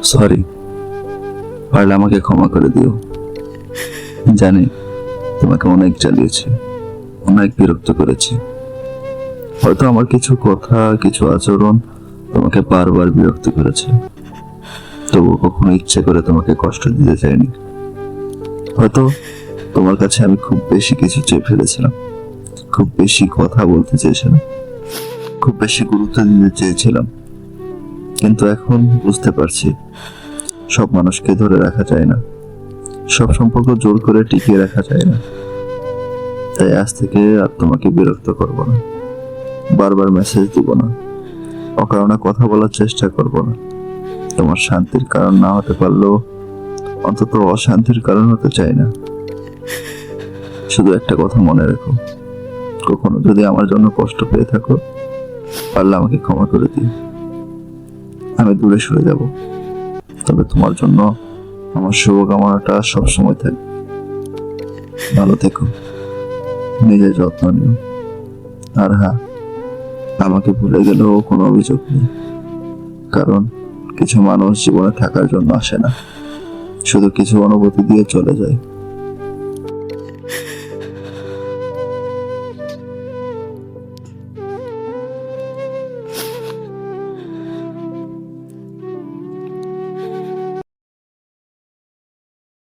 Sorry, পারলে আমাকে ক্ষমা করে দিও। জানি তোমাকে অনেক জ্বালিয়েছি, অনেক বিরক্ত করেছি। হয়তো আমার কিছু কথা, কিছু আচরণ তোমাকে বারবার বিরক্ত করেছে, তবুও কখনো ইচ্ছে করে তোমাকে কষ্ট দিতে চাইনি। হয়তো তোমার কাছে আমি খুব বেশি কিছু চেয়ে ফেলেছিলাম, খুব বেশি কথা বলতে চেয়েছিলাম, খুব বেশি গুরুত্ব দিতে চেয়েছিলাম। কিন্তু এখন বুঝতে পারছি, সব মানুষকে ধরে রাখা যায় না, সব সম্পর্ক জোর করে টিকিয়ে রাখা যায় না। তাই আজ থেকে আর তোমাকে বিরক্ত করব না, বারবার মেসেজ দিব না, অকারণে কথা বলার চেষ্টা করব না। তোমার শান্তির কারণ না হতে পারলেও অন্তত অশান্তির কারণ হতে চাই না। শুধু একটা কথা মনে রেখো, কখনো যদি আমার জন্য কষ্ট পেয়ে থাকো, পারলে আমাকে ক্ষমা করে দিও। আমি দূরে সরে যাব, তবে তোমার জন্য আমার শুভকামনাটা সবসময় থাকবে। ভালো থেকো, নিজের যত্ন নিও। আর হ্যাঁ, আমাকে ভুলে গেলেও কোনো অভিযোগ নেই, কারণ কিছু মানুষ জীবনে থাকার জন্য আসে না, শুধু কিছু অনুভূতি দিয়ে চলে যায়।